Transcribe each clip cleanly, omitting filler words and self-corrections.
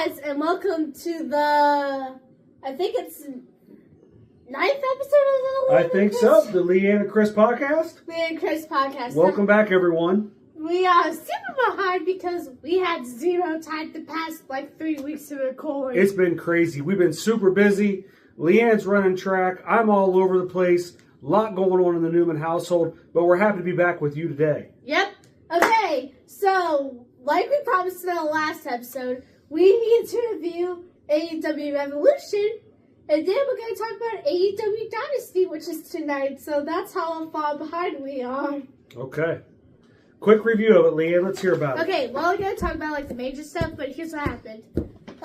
guys, and welcome to the, I think it's 9th episode of the I think so. The Leanne and Chris podcast. Leanne and Chris podcast. Welcome back, everyone. We are super behind because we had zero time the past 3 weeks to record. It's been crazy. We've been super busy. Leanne's running track. I'm all over the place. A lot going on in the Newman household, but we're happy to be back with you today. Yep. Okay, so like we promised in the last episode, we need to review AEW Revolution, and then we're going to talk about AEW Dynasty, which is tonight. So that's how far behind we are. Okay. Quick review of it, Leanne. Let's hear about it. Okay, well, we're going to talk about the major stuff, but here's what happened.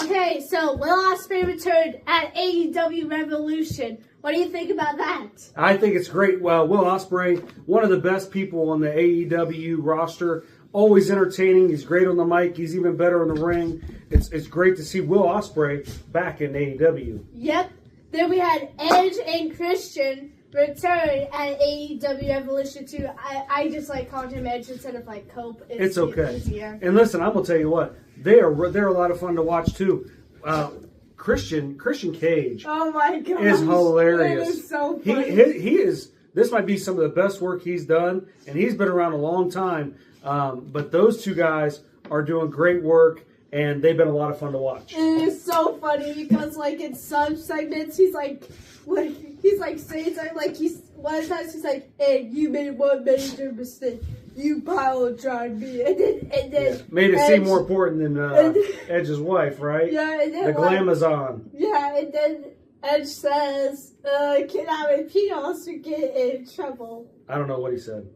Okay, so Will Ospreay returned at AEW Revolution. What do you think about that? I think it's great. Well, Will Ospreay, one of the best people on the AEW roster, always entertaining. He's great on the mic. He's even better in the ring. It's great to see Will Ospreay back in AEW. Yep. Then we had Edge and Christian return at AEW Revolution 2. I just like calling him Edge instead of Cope. It's okay. Easier. And listen, I'm gonna tell you what, they're a lot of fun to watch too. Christian Cage. Oh my god, is hilarious. It is so funny. He is. This might be some of the best work he's done, and he's been around a long time. But those two guys are doing great work, and they've been a lot of fun to watch. It is so funny because in some segments he's saying something one of the times he's like, "Hey, you made one major mistake. You pile drive me," and then made it Edge, seem more important than Edge's wife, right? Yeah, and then the Glamazon. Yeah, and then Edge says, "Can I repeat or else you get in trouble?" I don't know what he said.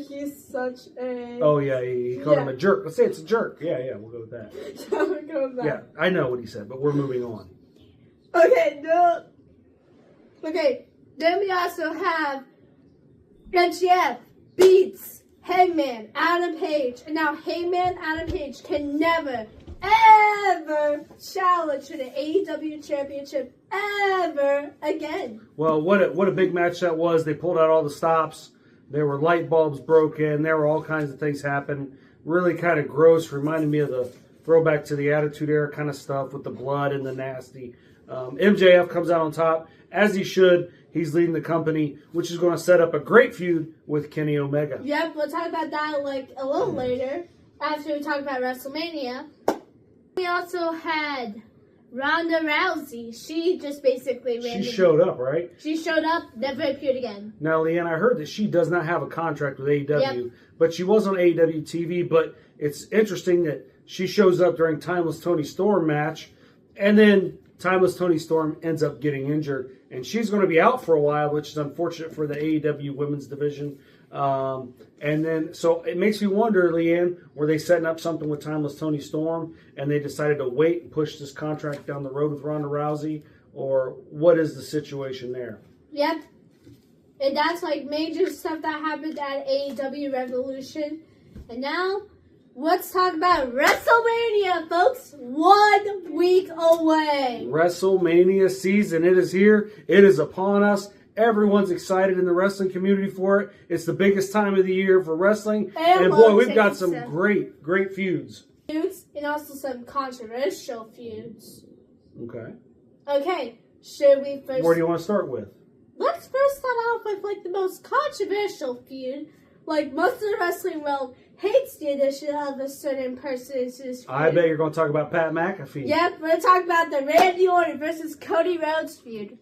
He's such a... Oh, yeah, he called him a jerk. Let's say it's a jerk. Yeah, we'll go with that. Yeah, we'll go with that. Yeah, I know what he said, but we're moving on. Okay, then we also have MJF beats Hangman Adam Page. And now Hangman Adam Page can never, ever challenge for the AEW Championship ever again. Well, what a big match that was. They pulled out all the stops. There were light bulbs broken. There were all kinds of things happening. Really kind of gross. Reminded me of the throwback to the Attitude Era kind of stuff with the blood and the nasty. MJF comes out on top, as he should. He's leading the company, which is going to set up a great feud with Kenny Omega. Yep, we'll talk about that a little later after we talk about WrestleMania. We also had Ronda Rousey. She just basically ran. She showed up, right? She showed up, never appeared again. Now, Leanne, I heard that she does not have a contract with AEW, but she was on AEW TV. But it's interesting that she shows up during Timeless Tony Storm match, and then Timeless Tony Storm ends up getting injured, and she's going to be out for a while, which is unfortunate for the AEW women's division. And then, so it makes me wonder, Leanne, were they setting up something with Timeless Tony Storm, and they decided to wait and push this contract down the road with Ronda Rousey, or what is the situation there? Yep. And that's major stuff that happened at AEW Revolution. And now, let's talk about WrestleMania, folks. 1 week away. WrestleMania season. It is here. It is upon us. Everyone's excited in the wrestling community for it. It's the biggest time of the year for wrestling. And boy, we've got some great feuds. And also some controversial feuds. Okay. Should we first... Where do you want to start with? Let's first start off with the most controversial feud. Most of the wrestling world hates the addition of a certain person into this feud. I bet you're going to talk about Pat McAfee. Yep, we're going to talk about the Randy Orton versus Cody Rhodes feud.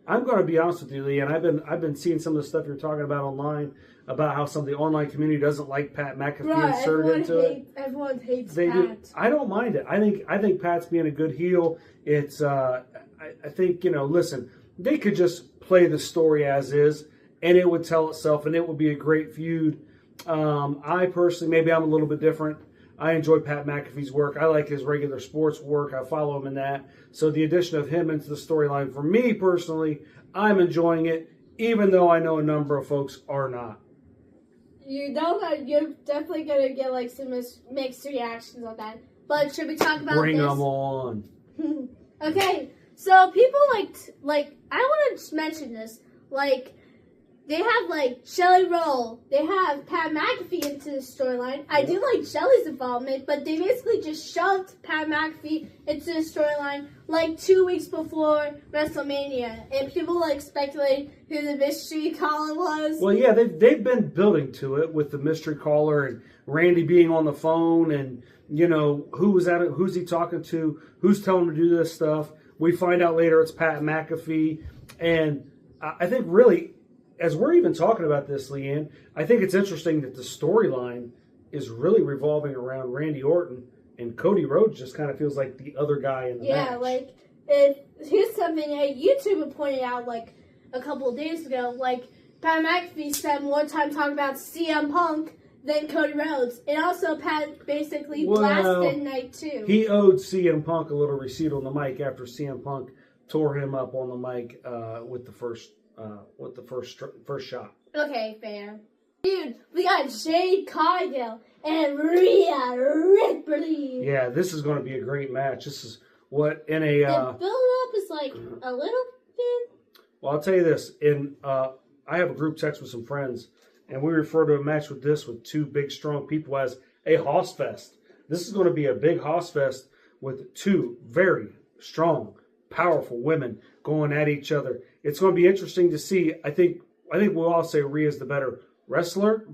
I'm going to be honest with you, Lee, and I've been seeing some of the stuff you're talking about online about how some of the online community doesn't like Pat McAfee inserted into it. Everyone hates Pat. Do. I don't mind it. I think Pat's being a good heel. It's I think, listen, they could just play the story as is, and it would tell itself, and it would be a great feud. I personally, maybe I'm a little bit different. I enjoy Pat McAfee's work. I like his regular sports work. I follow him in that. So the addition of him into the storyline, for me personally, I'm enjoying it, even though I know a number of folks are not. You know that you're definitely going to get some mixed reactions on that. But should we talk about Bring this? them on. Okay, so people I want to just mention this. they have, like, Shelly Roll. They have Pat McAfee into the storyline. I do like Shelly's involvement, but they basically just shoved Pat McAfee into the storyline, like, 2 weeks before WrestleMania. And people, like, speculate who the mystery caller was. Well, yeah, they've been building to it with the mystery caller and Randy being on the phone and, you know, who's he talking to, who's telling him to do this stuff. We find out later it's Pat McAfee. And I think really, as we're even talking about this, Leanne, I think it's interesting that the storyline is really revolving around Randy Orton, and Cody Rhodes just kind of feels like the other guy in the match. Yeah, like, here's something a YouTuber pointed out, like, a couple of days ago. Like, Pat McAfee spent more time talking about CM Punk than Cody Rhodes. And also, Pat basically blasted Night 2. He owed CM Punk a little receipt on the mic after CM Punk tore him up on the mic with the first shot. Okay, fair. Dude, we got Jade Cargill and Rhea Ripley. Yeah, this is going to be a great match. This is what in a the build-up is like a little bit. Well, I'll tell you this. I have a group text with some friends, and we refer to a match with two big, strong people as a Hoss Fest. This is going to be a big Hoss Fest with two very strong, powerful women going at each other. It's going to be interesting to see. I think we'll all say Rhea's the better wrestler,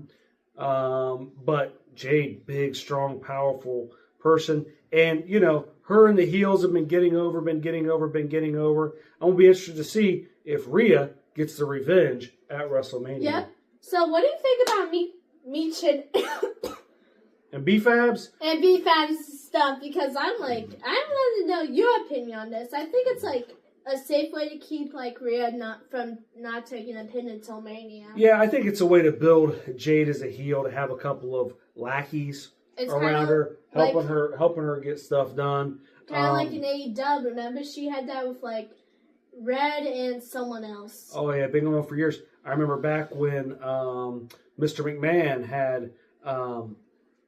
but Jade, big, strong, powerful person, and you know her and the heels have been getting over. I'm gonna be interested to see if Rhea gets the revenge at WrestleMania. Yep. So what do you think about Meechin and B-Fabs? And B-Fabs stuff, because I want to know your opinion on this. I think it's like a safe way to keep like Rhea not taking a pin until Mania. Yeah, I think it's a way to build Jade as a heel, to have a couple of lackeys around her, helping her get stuff done. Kind of like an AEW. Remember, she had that with like Red and someone else. Oh yeah, been going on for years. I remember back when Mr. McMahon had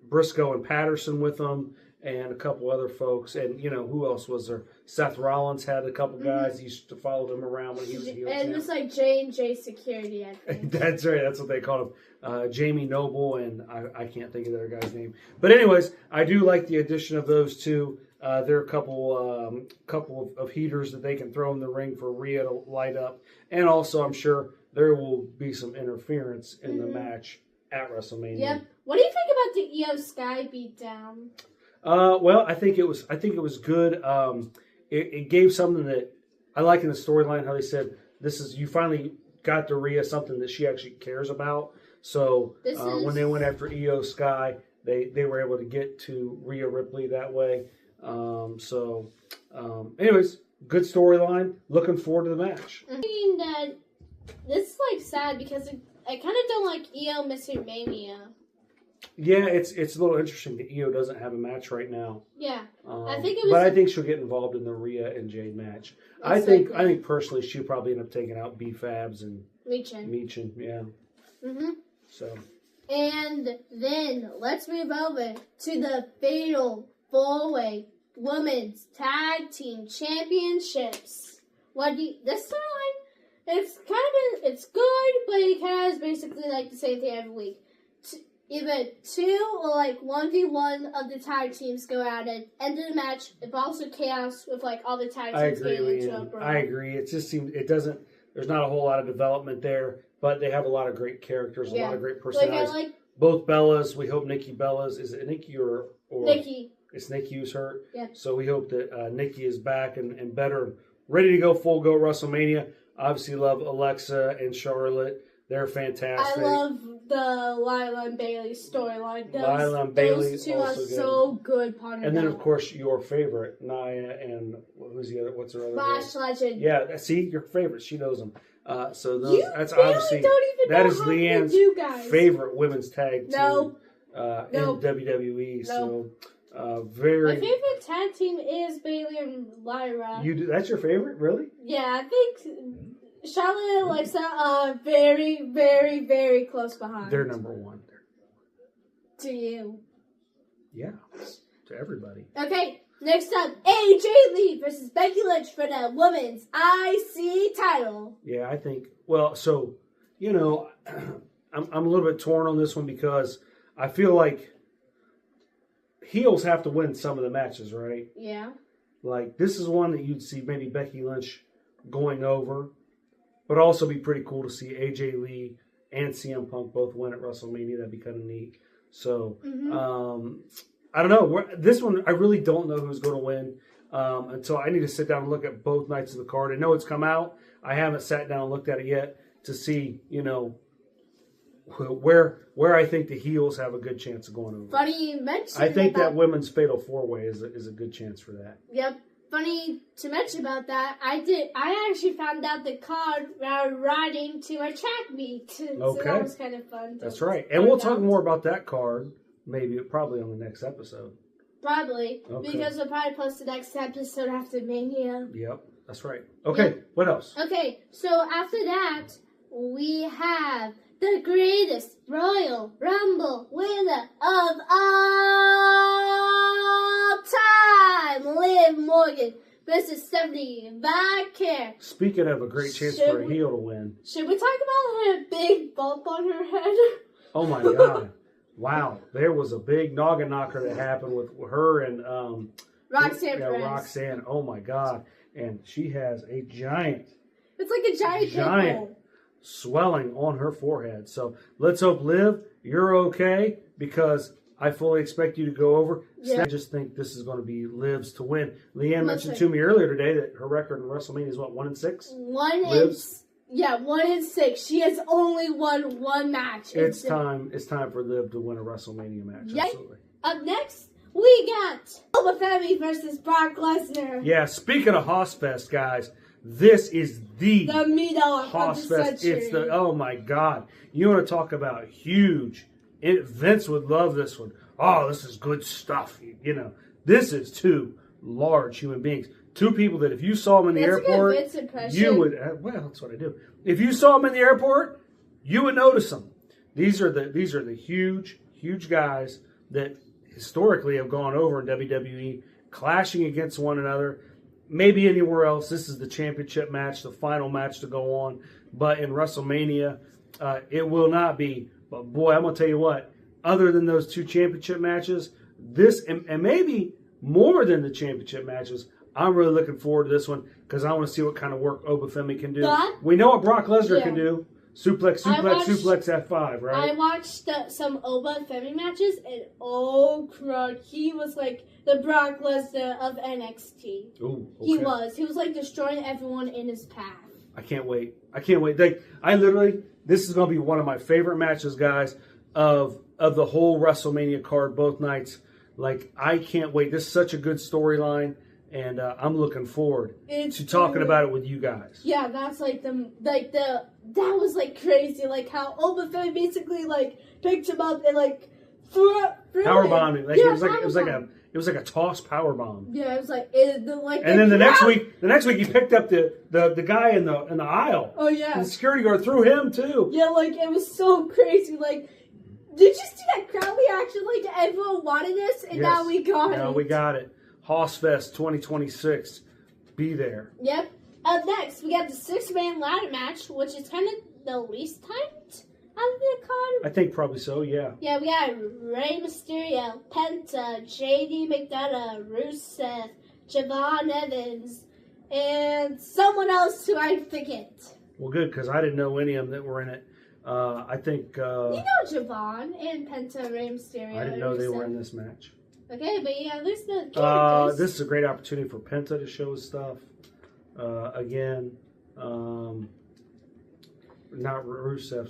Briscoe and Patterson with him, and a couple other folks, and you know who else was there? Seth Rollins had a couple guys. He used to follow him around when he was a heel. And it was like J&J Security, I think. That's right. That's what they called him. Jamie Noble, and I can't think of the other guy's name. But anyways, I do like the addition of those two. There are a couple of heaters that they can throw in the ring for Rhea to light up, and also I'm sure there will be some interference in the match at WrestleMania. Yep. What do you think about the Io Sky beatdown? Well, I think it was good. It gave something that I like in the storyline, how they said you finally got to Rhea something that she actually cares about. So when they went after Io Sky, they were able to get to Rhea Ripley that way. Anyways, good storyline. Looking forward to the match. I mean that this is like sad because I kind of don't like Io missing Mania. Yeah, it's a little interesting that Io doesn't have a match right now. Yeah, I think she'll get involved in the Rhea and Jade match. I think personally she'll probably end up taking out B-Fabs and Meechin. Yeah. Mhm. So. And then let's move over to the fatal 4-way women's tag team championships. This storyline? It's good, but it has basically like the same thing every week. Either 2 or like 1v1 of the tag teams go at it. End of the match. It's also chaos with like all the tag teams getting into a brawl. I agree. It just seems there's not a whole lot of development there, but they have a lot of great characters, a lot of great personalities. Both Bellas. We hope Nikki Bella's. Is it Nikki or Nikki? It's Nikki who's hurt. Yeah. So we hope that Nikki is back and better, ready to go full go WrestleMania. Obviously, love Alexa and Charlotte. They're fantastic. I love the Lila and Bailey storyline. Those two are so good. And then, of course, your favorite, Nia, and who's the other? What's her other? Lash Legend. Yeah, see, your favorite. She knows them. That's really obviously that is Leanne's favorite women's tag team in WWE. No. So very. My favorite tag team is Bailey and Lyra. That's your favorite, really? Yeah, I think Charlotte and Alexa are very, very, very close behind. They're number one. To you. Yeah, to everybody. Okay, next up, AJ Lee versus Becky Lynch for the women's IC title. Yeah, I think. Well, so you know, I'm a little bit torn on this one because I feel like heels have to win some of the matches, right? Yeah. Like, this is one that you'd see maybe Becky Lynch going over, but also be pretty cool to see AJ Lee and CM Punk both win at WrestleMania. That'd be kind of neat. So, I don't know. This one, I really don't know who's going to win until I need to sit down and look at both nights of the card. I know it's come out. I haven't sat down and looked at it yet to see, you know, where I think the heels have a good chance of going over. Funny you mentioned. I think that women's fatal 4-way is a good chance for that. Yep. Funny to mention about that. I actually found out the card while riding to a track meet. Okay. So that was kind of fun. That's right. And we'll talk more about that card probably on the next episode. Probably. Okay. Because we'll probably post the next episode after Mania. Yep. That's right. Okay. Yep. What else? Okay. So after that, we have the greatest Royal Rumble winner of all time, Liv Morgan versus Stephanie Vaquer. Speaking of a great chance for a heel to win. Should we talk about her big bump on her head? Oh my God. Wow. There was a big noggin knocker that happened with her and Roxanne Perez. Roxanne. Oh my God. And she has a giant. It's like a giant swelling on her forehead. So let's hope, Liv, you're okay, because I fully expect you to go over. Yeah. I just think this is going to be Liv's to win. Leanne mentioned to me earlier today that her record in WrestleMania is what, 1-6? 1-6. She has only won one match. It's time for Liv to win a WrestleMania match. Yep. Absolutely. Up next, we got Obafemi versus Brock Lesnar. Yeah, speaking of Hossfest, guys, this is the meat-off of the century. It's the, oh my God. You want to talk about huge. Vince would love this one. Oh, this is good stuff. You know, this is two large human beings. Two people that if you saw them in the airport, a good Vince impression. You would, well, that's what I do. If you saw them in the airport, you would notice them. These are the huge guys that historically have gone over in WWE, clashing against one another. Maybe anywhere else, this is the championship match, the final match to go on. But in WrestleMania, it will not be. But boy, I'm going to tell you what, other than those two championship matches, this, and maybe more than the championship matches, I'm really looking forward to this one because I want to see what kind of work Obafemi can do. We know what Brock Lesnar can do. Suplex, F5, right? I watched some Obafemi matches, and oh, crud, he was like the Brock Lesnar of NXT. Ooh, okay. He was like destroying everyone in his path. I can't wait. This is going to be one of my favorite matches, guys, of the whole WrestleMania card, both nights. Like, I can't wait. This is such a good storyline, and I'm looking forward to talking about it with you guys. Yeah, that's that was like crazy. Like how Obafemi basically like picked him up and like threw powerbombed him. It was like a toss powerbomb. Yeah, it was like and then the next week he picked up the guy in the aisle. Oh yeah. And the security guard threw him too. Yeah, like it was so crazy. Like, did you see that crowd reaction? Like everyone wanted this, and now we got it. Now we got it. Hossfest 2026. Be there. Yep. Up next, we got the 6-man ladder match, which is kind of the least hyped out of the card. I think probably so, yeah. Yeah, we got Rey Mysterio, Penta, JD McDonough, Rusev, Javon Evans, and someone else who I forget. Well, good, because I didn't know any of them that were in it. I think... you know Javon and Penta, Rey Mysterio. I didn't know they were in this match. Okay, but yeah, there's the characters. This is a great opportunity for Penta to show his stuff. Again, Rusev's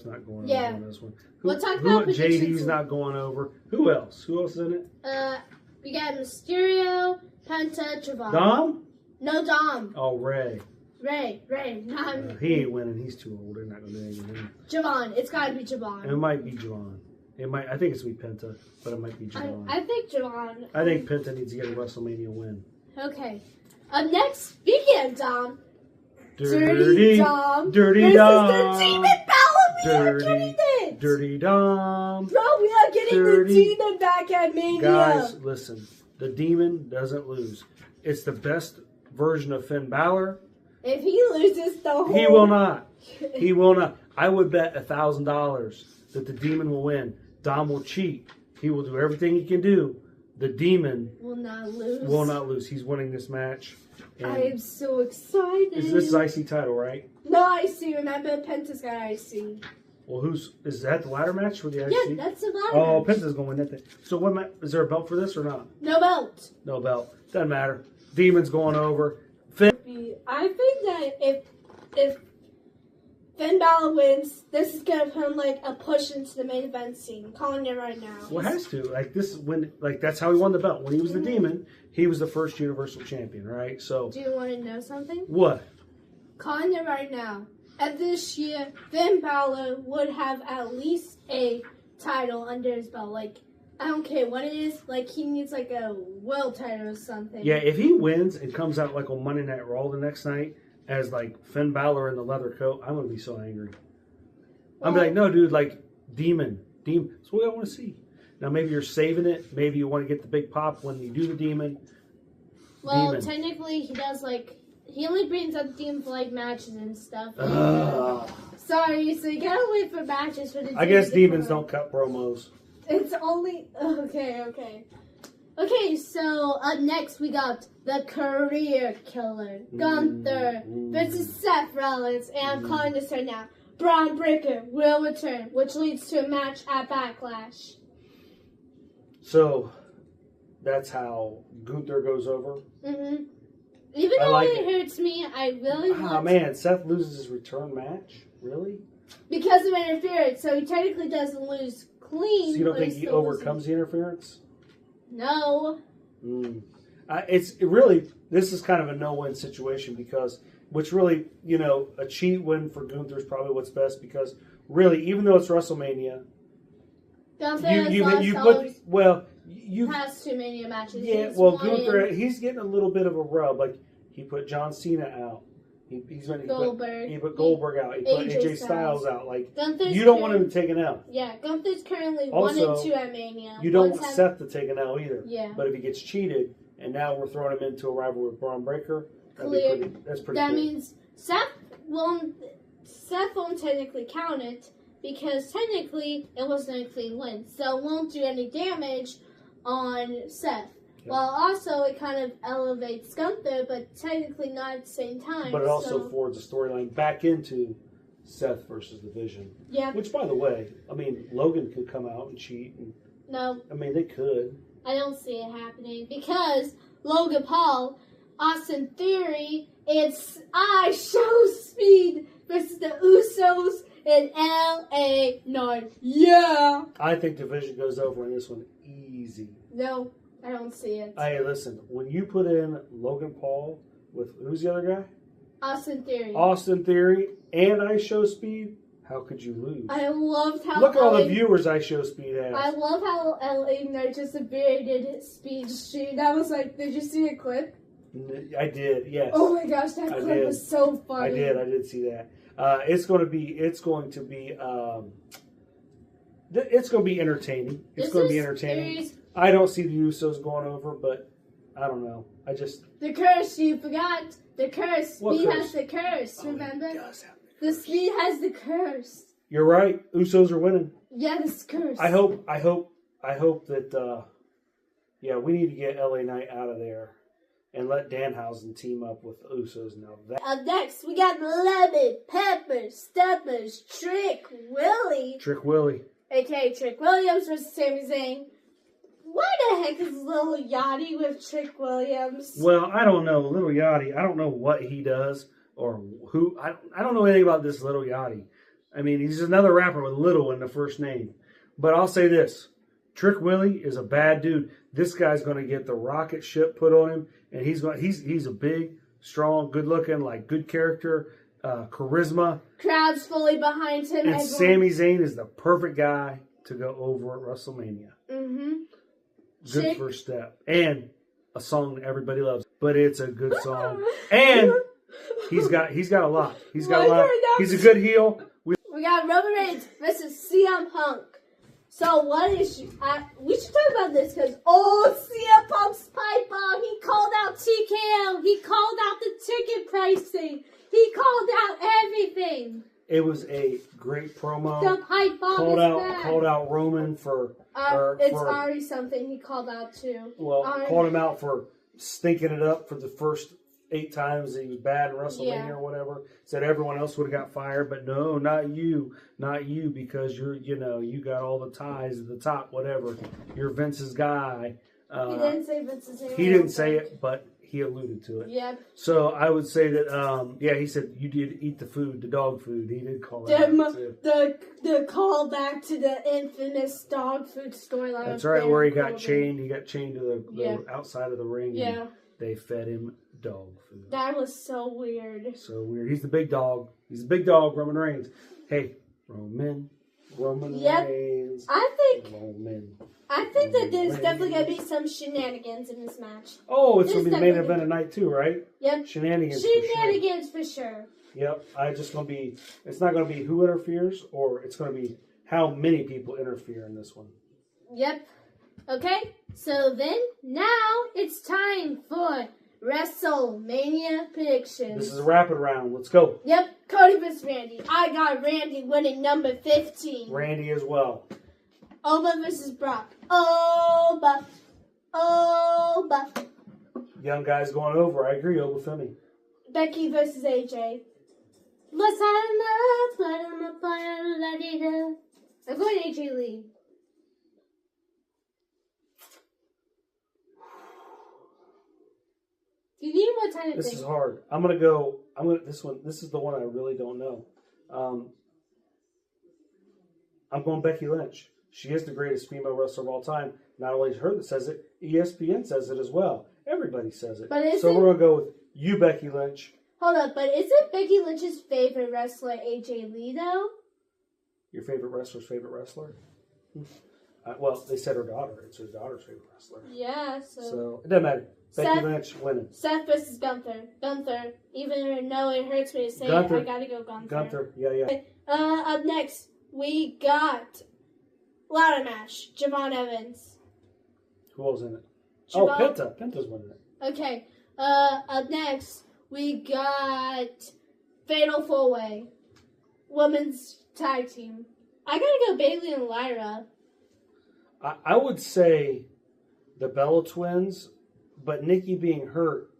not going over on this one. We'll talk about JD's not going over. Who else? Who else is in it? We got Mysterio, Penta, Javon. Dom? No, Dom. Oh, Ray. Ray. Not he ain't winning. He's too old. They're not going to do anything. Javon. It's got to be Javon. It might be Javon. I think it's going to be Penta, but it might be Javon. I think Javon. I think Penta needs to get a WrestleMania win. Okay. Up next, speaking of Dom, Dirty Dom. Dirty Dom. This is the Demon Balor. We are getting it. Dirty Dom. Bro, we are getting the Demon back at Mania. Guys, listen. The Demon doesn't lose. It's the best version of Finn Balor. If he loses, he will not. He will not. I would bet $1,000 that the Demon will win. Dom will cheat. He will do everything he can do. The Demon will not lose. Will not lose. He's winning this match. I am so excited. This is IC title, right? No IC. Remember, Penta's got IC. Well, is that the ladder match for the IC? Yeah, that's the ladder match. match. Penta's going to win that thing. So is there a belt for this or not? No belt. No belt. Doesn't matter. Demon's going over. I think that if Finn Balor wins, this is gonna put him like a push into the main event scene. I'm calling it right now. Well, it has to. That's how he won the belt. When he was the Demon, he was the first Universal Champion, right? So. Do you want to know something? What? Calling it right now. At this year, Finn Balor would have at least a title under his belt. Like, I don't care what it is. Like, he needs like a world title or something. Yeah, if he wins and comes out like on Monday Night Raw the next night as like Finn Balor in the leather coat, I'm gonna be so angry. I'm like, no, dude, like Demon. That's what I want to see. Now maybe you're saving it. Maybe you want to get the big pop when you do the Demon. Well, technically, he does like. He only brings up Demon for like matches and stuff. Sorry, so you gotta wait for matches for the. I guess Demons don't cut promos. It's only okay. Okay, so up next we got the Career Killer Gunther versus Seth Rollins, and I'm calling this right now. Braun Breaker will return, which leads to a match at Backlash. So that's how Gunther goes over. Mm-hmm. Even though it hurts me, I really want. Oh man, Seth loses his return match? Really? Because of interference, so he technically doesn't lose clean. So you don't think he overcomes the interference? No. This is kind of a no-win situation because, which really, a cheat win for Gunther is probably what's best because really, even though it's WrestleMania, you past too many matches. Yeah, well, Gunther, he's getting a little bit of a rub. Like he put John Cena out. He put Goldberg out. He put AJ Styles out. Like you don't want him to take an L. Yeah, Gunther's currently also, 1-2 at Mania. You don't want Seth to take an L either. Yeah. But if he gets cheated, and now we're throwing him into a rivalry with Braun Breaker, that's pretty. That cool. means Seth won't technically count it because technically it wasn't a clean win, so it won't do any damage on Seth. Yep. While also it kind of elevates Gunther, but technically not at the same time. But it also forwards a storyline back into Seth versus the Vision. Yeah. Which, by the way, I mean, Logan could come out and cheat. No. I mean, they could. I don't see it happening because Logan Paul, Austin Theory, it's I Show Speed versus the Usos in LA Knight. Yeah. I think the Vision goes over in this one easy. No. I don't see it. Hey, listen. When you put in Logan Paul with who's the other guy? Austin Theory, and I Show Speed. How could you lose? I loved how. Look at all the viewers I Show Speed has. I love how LA Knight just abandoned Speed Street. That was like, did you see the clip? I did. Yes. Oh my gosh, that clip was so funny. I did see that. It's going to be entertaining. It's going to be entertaining. I don't see the Usos going over, but I don't know. The curse, you forgot. The curse. Speed curse? has the curse, remember? He does have the curse. The Speed has the curse. You're right. Usos are winning. Yeah, this curse. I hope that, we need to get LA Knight out of there and let Danhausen team up with the Usos now. Up next, we got Lemon, Pepper, Steppers, Trick Willie. A.K.A. Trick Williams versus Sami Zayn. Why the heck is Lil Yachty with Trick Williams? Well, I don't know. Lil Yachty, I don't know what he does or who. I don't know anything about this Lil Yachty. I mean, he's another rapper with Little in the first name. But I'll say this. Trick Willie is a bad dude. This guy's going to get the rocket ship put on him. And he's a big, strong, good-looking, like good character, charisma. Crowd's fully behind him. And Sami Zayn is the perfect guy to go over at WrestleMania. Mm-hmm. Good first step. And a song that everybody loves. But it's a good song. And he's got a lot. He's got a lot. He's a good heel. We got Roman Reigns versus CM Punk. So we should talk about this because CM Punk's pipe bomb. He called out TKO. He called out the ticket pricing. He called out everything. It was a great promo. The pipe bomb Called out Roman for... it's already something he called out too. Well, called him out for stinking it up for the first 8 times he was bad in WrestleMania or whatever. Said everyone else would have got fired, but no, not you, because you got all the ties at the top, whatever. You're Vince's guy. He didn't say Vince's name. He didn't say it, but he alluded to it. Yep. So I would say that, he said you did eat the food, the dog food. He did call that out too. The call back to the infamous dog food storyline. That's right, where he got chained. He got chained to the outside of the ring. Yeah. They fed him dog food. That was so weird. So weird. He's the big dog. He's the big dog, Roman Reigns. Hey, Roman Reigns. I think that there's definitely going to be some shenanigans in this match. Oh, it's going to be the main event of night 2, right? Yep. Shenanigans for sure. Yep. It's not going to be who interferes, or it's going to be how many people interfere in this one. Yep. Okay, so then, now it's time for WrestleMania predictions. This is a rapid round. Let's go. Yep, Cody vs. Randy. I got Randy winning number 15. Randy as well. Oba versus Brock. Oba. Young guys going over. I agree, Oba Femi. Becky versus AJ. Let's have enough. I'm going AJ Lee. You need more time to think. This is hard. This is the one I really don't know. I'm going Becky Lynch. She is the greatest female wrestler of all time. Not only her that says it, ESPN says it as well. Everybody says it. So we're going to go with you, Becky Lynch. Hold up, but isn't Becky Lynch's favorite wrestler AJ Lee, though? Your favorite wrestler's favorite wrestler? Well, they said her daughter. It's her daughter's favorite wrestler. Yeah, so it doesn't matter. Becky Lynch winning. Seth versus Gunther. Gunther. Even though it hurts me to say Gunther. it, I gotta go Gunther. Gunther, yeah. Up next, we got ladder match. Javon Evans. Who was in it? Javon. Oh, Penta. Penta's winning it. Okay. Up next, we got Fatal 4-Way. Women's tag team. I gotta go Bayley and Lyra. I would say the Bella Twins, but Nikki being hurt,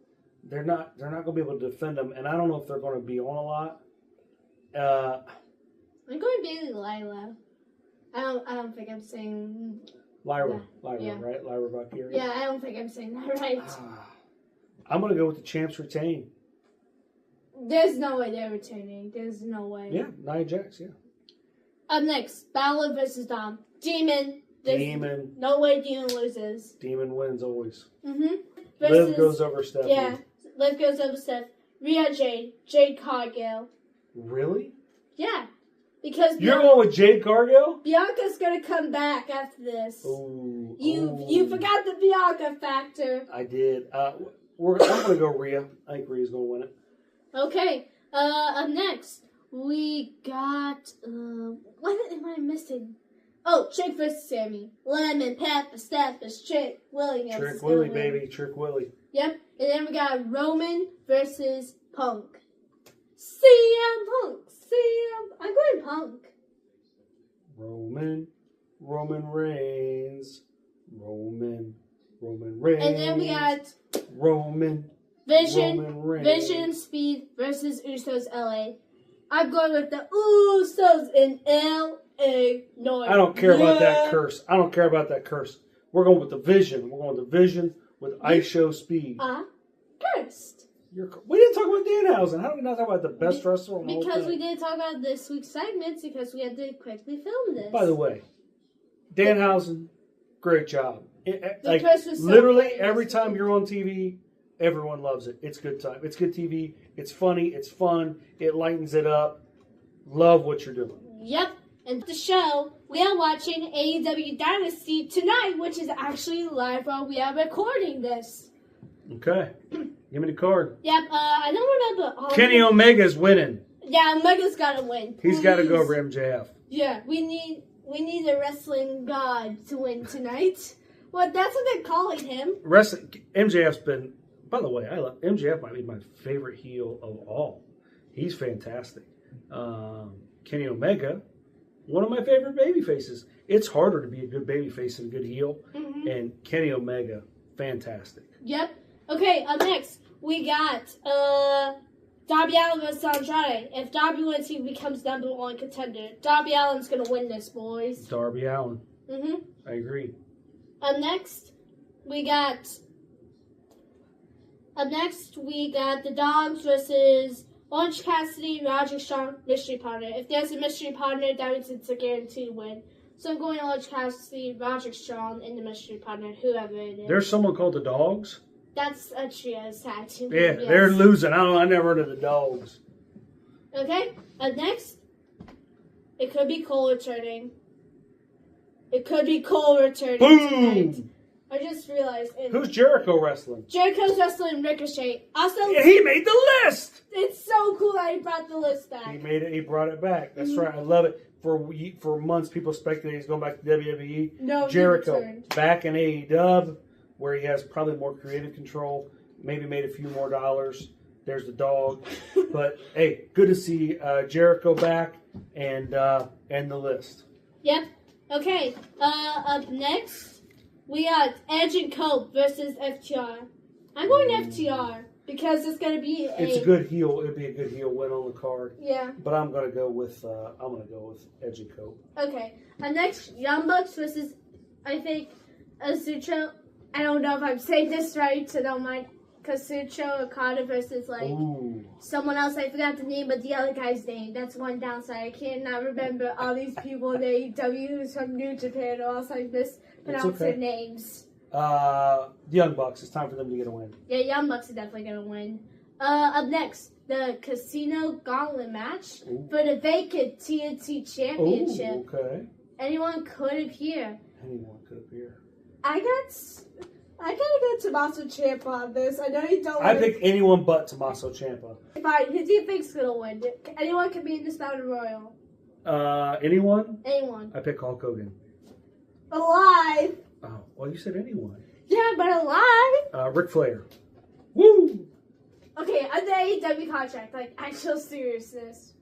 they're not going to be able to defend them, and I don't know if they're going to be on a lot. I'm going Bayley Lyra. I don't think I'm saying Lyra, right? Lyra Valkyria. Yeah, I don't think I'm saying that right. I'm going to go with the champs retain. There's no way they're retaining. There's no way. Yeah, Nia Jax, yeah. Up next, Balor versus Dom. Demon. Demon. No way Demon loses. Demon wins always. Mm-hmm. Liv goes over Stephanie. Yeah, Liv goes over Steph. Rhea Jade Cargill. Really? Yeah. Because you're going with Jade Cargill? Bianca's going to come back after this. Ooh. You forgot the Bianca factor. I did. I'm going to go Rhea. I think Rhea's going to win it. Okay. Up next, we got... what am I missing? Oh, Trick versus Sammy. Lemon, Pepper, Stephens, Trick, Williams. Trick Willie, baby. Trick Willie. Yep. And then we got Roman versus Punk. CM Punk. I'm going Punk. Roman Reigns. Roman Reigns. And then we got Roman Reigns. Vision, Speed versus Usos LA. I'm going with the Usos in LA North. I don't care about that curse. We're going with the Vision. We're going with the Vision with Ice Show Speed. Cursed. We didn't talk about Danhausen. How did we not talk about the best wrestler on the whole Because thing? we didn't talk about this week's segments because we had to quickly film this. By the way, Danhausen, great job. Chris was so literally great. every time you're on TV, everyone loves it. It's good time. It's good TV. It's funny. It's fun. It lightens it up. Love what you're doing. Yep. And the show, we are watching AEW Dynasty tonight, which is actually live while we are recording this. Okay. Give me the card. Yep. I don't remember. Kenny Omega's winning. Yeah, Omega's got to win. He's got to go over MJF. Yeah, we need a wrestling god to win tonight. Well, that's what they're calling him. MJF's been... By the way, MJF might be my favorite heel of all. He's fantastic. Kenny Omega, one of my favorite baby faces. It's harder to be a good baby face and a good heel. Mm-hmm. And Kenny Omega, fantastic. Yep. Okay, up next, we got Darby Allin vs. Andrade. If Darby wins, he becomes number one contender. Darby Allin's going to win this, boys. Darby Allin. Mm-hmm. I agree. Up next, we got the Dogs versus Orange Cassidy, Roderick Strong, mystery partner. If there's a mystery partner, that means it's a guaranteed win. So I'm going Orange Cassidy, Roderick Strong, and the mystery partner, whoever it is. There's someone called the Dogs. That's a trios tag team. Yeah, yes. they're losing. I never heard of the Dogs. Okay, up next, it could be Cole returning. Boom! Tonight. I just realized. Who's Jericho wrestling? Jericho's wrestling Ricochet. Also, He made the list. it's so cool that he brought the list back. He made it. He brought it back. That's right. I love it. For months, people speculated he's going back to WWE. No, he Jericho returned. back in AEW, where he has probably more creative control. Maybe made a few more dollars. There's the dog. But hey, good to see Jericho back and the list. Yep. Okay. Up next, we got Edge and Cope versus FTR. I'm going FTR because it's gonna be It's a good heel. It'd be a good heel win on the card. Yeah. But I'm gonna go with Edge and Cope. Okay. Next, Young Bucks versus, I think, Asucho. I don't know if I'm saying this right, so don't mind. Kazucho Okada versus someone else. I forgot the name, but the other guy's name. That's one downside. I cannot remember all these people in AEW who's from New Japan, or else I mispronounce their names. The Young Bucks. It's time for them to get a win. Yeah, Young Bucks are definitely gonna win. Up next, the Casino Gauntlet match for the vacant TNT Championship. Ooh, okay. Anyone could appear. Anyone could appear. I gotta go Tommaso Ciampa on this. I know you don't. I pick anyone but Tommaso Ciampa. Fine. Who do you think's gonna win? Anyone can be in this Battle Royal. Anyone? Anyone. I pick Hulk Hogan. Alive. Oh, well, you said anyone. Yeah, but alive. Ric Flair. Woo! Okay, under AEW contract, like actual seriousness.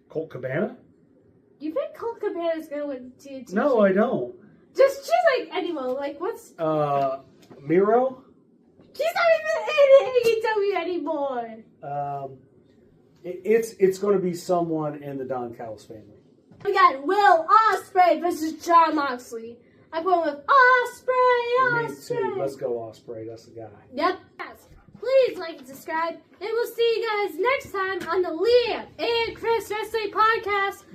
Colt Cabana? You think Colt Cabana's gonna win TNT? No, I don't. Just like anyone. Like what's? Miro? He's not even in AEW anymore. It's going to be someone in the Don Callis family. We got Will Ospreay versus Jon Moxley. I'm going with Ospreay. Me too. Let's go Ospreay. That's the guy. Yep. Please like and subscribe, and we'll see you guys next time on the Leanne and Chris Wrestling Podcast.